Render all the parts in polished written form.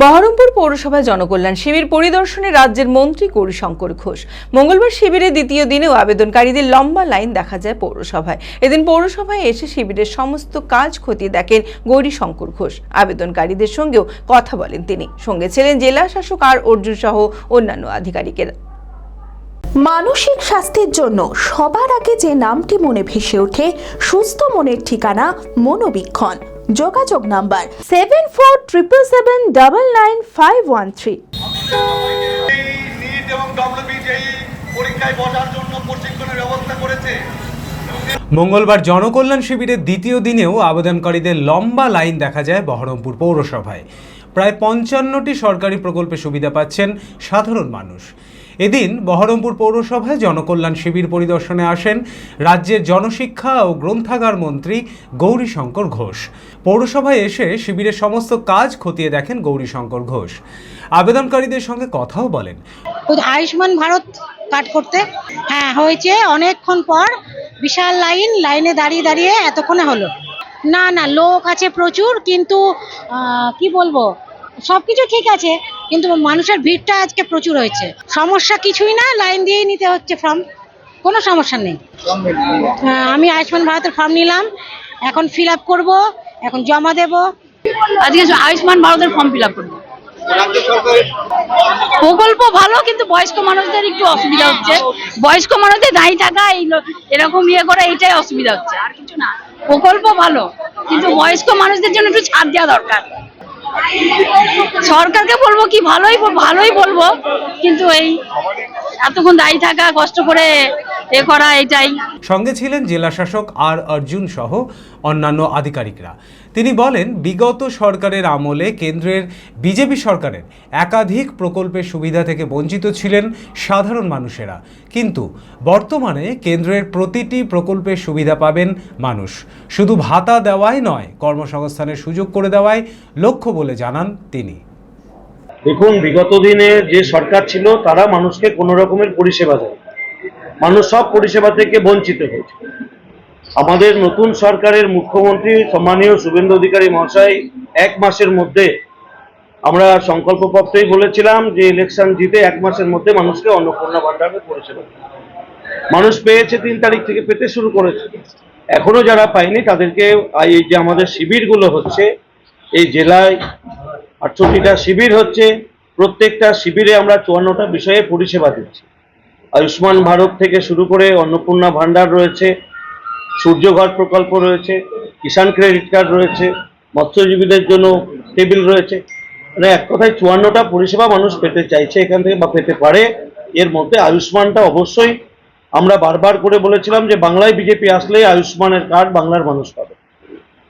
বহরমপুর পৌরসভায় জনকল্যাণ শিবির পরিদর্শনে রাজ্যের মন্ত্রী গৌরীশঙ্কর ঘোষ। মঙ্গলবার শিবিরের দ্বিতীয় দিনেও আবেদনকারীদের লম্বা লাইন দেখা যায় পৌরসভায়। এদিন পৌরসভায় এসে শিবিরের সমস্ত কাজ খতিয়ে দেখেন গৌরীশঙ্কর ঘোষ। আবেদনকারীদের সঙ্গেও কথা বলেন তিনি। সঙ্গে ছিলেন জেলা শাসক আর অর্জুন সহ অন্যান্য আধিকারিকেরা। মানসিক স্বাস্থ্যের জন্য সবার আগে যে নামটি মনে ভেসে ওঠে, সুস্থ মনের ঠিকানা মনোবীক্ষণ। যোগাযোগ নাম্বার 7477799513। মঙ্গলবার জনকল্যাণ শিবিরের দ্বিতীয় দিনেও আবেদনকারীদের লম্বা লাইন দেখা যায় বহরমপুর পৌরসভায়। প্রায় 55টি সরকারি প্রকল্পে সুবিধা পাচ্ছেন সাধারণ মানুষ। এদিন বহরমপুর পৌরসভায় জনকল্যাণ শিবির পরিদর্শনে আসেন রাজ্যের জনশিক্ষা ও গ্রন্থাগার মন্ত্রী গৌরীশঙ্কর ঘোষ। পৌরসভায় এসে শিবিরের সমস্ত কাজ খতিয়ে দেখেন গৌরীশঙ্কর ঘোষ। আবেদনকারীদের সঙ্গে কথাও বলেন। আয়ুষ্মান ভারত কার্ড করতে হয়েছে অনেকক্ষণ পর, বিশাল লাইনে দাঁড়িয়ে দাঁড়িয়ে এতক্ষণে হলো। না লোক আছে প্রচুর, কিন্তু কি বলবো, সবকিছু ঠিক আছে, কিন্তু মানুষের ভিড়টা আজকে প্রচুর হয়েছে। সমস্যা কিছুই না, লাইন দিয়েই নিতে হচ্ছে ফর্ম, কোনো সমস্যা নেই। আমি আয়ুষ্মান ভারতের ফর্ম নিলাম, এখন ফিল আপ করবো, এখন জমা দেবো। আজকে আয়ুষ্মান ভারতের ফর্ম ফিল আপ করবো। প্রকল্প ভালো, কিন্তু বয়স্ক মানুষদের একটু অসুবিধা হচ্ছে। বয়স্ক মানুষদের দাঁড়িয়ে থাকা এরকম করে এইটাই অসুবিধা হচ্ছে, আর কিছু না। প্রকল্প ভালো, কিন্তু বয়স্ক মানুষদের জন্য একটু ছাড় দেওয়া দরকার। সরকারকে বলবো কি, ভালোই বলবো, কিন্তু এই এতক্ষণ দাঁড়িয়ে থাকা, কষ্ট করে করা, এটাই। সঙ্গে ছিলেন জেলা শাসক আর অর্জুন সহ অন্যান্য আধিকারিকরা। তিনি বলেন, বিগত সরকারের আমলে কেন্দ্রের বিজেপি সরকারের একাধিক প্রকল্পের সুবিধা থেকে বঞ্চিত ছিলেন সাধারণ মানুষেরা, কিন্তু বর্তমানে কেন্দ্রের প্রতিটি প্রকল্পের সুবিধা পাবেন মানুষ। শুধু ভাতা দেওয়াই নয়, কর্মসংস্থানের সুযোগ করে দেওয়াই লক্ষ্য বলে জানান তিনি। দেখুন, বিগত দিনে যে সরকার ছিল তারা মানুষকে কোনো রকমের পরিষেবা দেয়, মানুষ সব পরিষেবা থেকে বঞ্চিত হয়েছে। আমাদের নতুন সরকারের মুখ্যমন্ত্রী সম্মানীয় শুভেন্দু অধিকারী মহাশয় 1 মাসের মধ্যে, আমরা সংকল্পপত্রেই বলেছিলাম যে ইলেকশন জিতে 1 মাসের মধ্যে মানুষকে অন্নপূর্ণা ভান্ডারের পরিষেবা মানুষ পেয়েছে। 3 তারিখ থেকে পেতে শুরু করেছে। এখনো যারা পায়নি তাদেরকে এই যে আমাদের শিবিরগুলো হচ্ছে, এই জেলায় 68টা শিবির হচ্ছে, প্রত্যেকটা শিবিরে আমরা 54টা বিষয়ে পরিষেবা দিচ্ছি। আয়ুষ্মান ভারত থেকে শুরু করে অন্নপূর্ণা ভান্ডার রয়েছে, সূর্যঘর প্রকল্প রয়েছে, কিষাণ ক্রেডিট কার্ড রয়েছে, মৎস্যজীবীদের জন্য টেবিল রয়েছে। মানে এক কথায় 54টা পরিষেবা মানুষ পেতে চাইছে এখান থেকে, বা পেতে পারে। এর মধ্যে আয়ুষ্মানটা অবশ্যই, আমরা বারবার করে বলেছিলাম যে বাংলায় বিজেপি আসলে আয়ুষ্মানের কার্ড বাংলার মানুষ পাবে।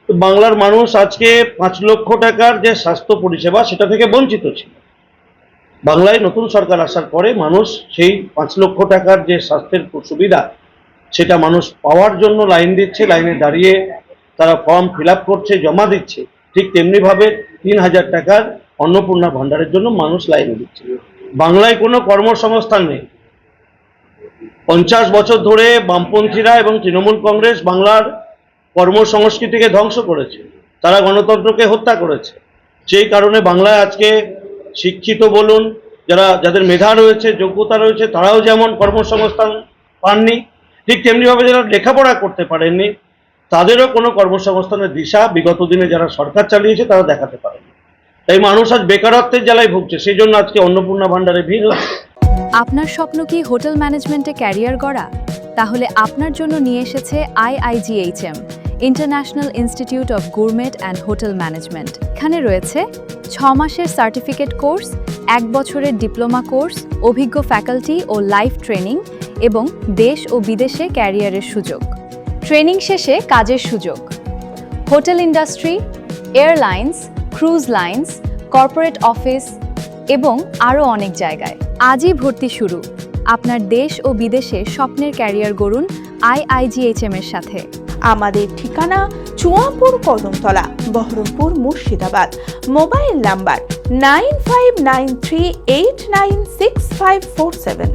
তো বাংলার মানুষ আজকে 5 লক্ষ টাকার যে স্বাস্থ্য পরিষেবা সেটা থেকে বঞ্চিত ছিল। বাংলায় নতুন সরকার আসার পরে মানুষ সেই 5 লক্ষ টাকার যে স্বাস্থ্যের সুবিধা সেটা মানুষ পাওয়ার জন্য লাইন দিচ্ছে, লাইনে দাঁড়িয়ে তারা ফর্ম ফিল আপ করছে, জমা দিচ্ছে। ঠিক তেমনিভাবে 3000 টাকার অন্নপূর্ণা ভান্ডারের জন্য মানুষ লাইনে দিচ্ছে। বাংলায় কোনো কর্মসংস্থান নেই। 50 বছর ধরে বামপন্থীরা এবং তৃণমূল কংগ্রেস বাংলার কর্মসংস্কৃতিকে ধ্বংস করেছে, তারা গণতন্ত্রকে হত্যা করেছে। সেই কারণে বাংলায় আজকে শিক্ষিত বলুন, যাদের মেধা রয়েছে, যোগ্যতা রয়েছে, তারাও যেমন কর্মসংস্থান পাননি, ঠিক তেমনিভাবে যারা লেখাপড়া করতে পারেননি তাদেরও কোনো কর্মসংস্থানের দিশা বিগত দিনে যারা সরকার চালিয়েছে তারা দেখাতে পারেনি। তাই মানুষ আজ বেকারত্বের জ্বালায় ভুগছে, সেই জন্য আজকে অন্নপূর্ণা ভান্ডারে ভিড় হচ্ছে। আপনার স্বপ্ন কি হোটেল ম্যানেজমেন্টে ক্যারিয়ার গড়া? তাহলে আপনার জন্য নিয়ে এসেছে IIGHM, international institute of gourmet and hotel management. এখানে রয়েছে 6 মাসের সার্টিফিকেট কোর্স, 1 বছরের ডিপ্লোমা কোর্স, অভিজ্ঞ ফ্যাকাল্টি ও লাইভ ট্রেনিং এবং দেশ ও বিদেশে ক্যারিয়ারের সুযোগ। ট্রেনিং শেষে কাজের সুযোগ। Hotel industry, airlines, cruise lines, corporate office এবং আরও অনেক জায়গায়। আজই ভর্তি শুরু। আপনার দেশ ও বিদেশে স্বপ্নের ক্যারিয়ার গড়ুন IIGHM এর সাথে। আমাদের ঠিকানা চুয়াপুর কদমতলা, বহরমপুর, মুর্শিদাবাদ। Mobile number 9593896547।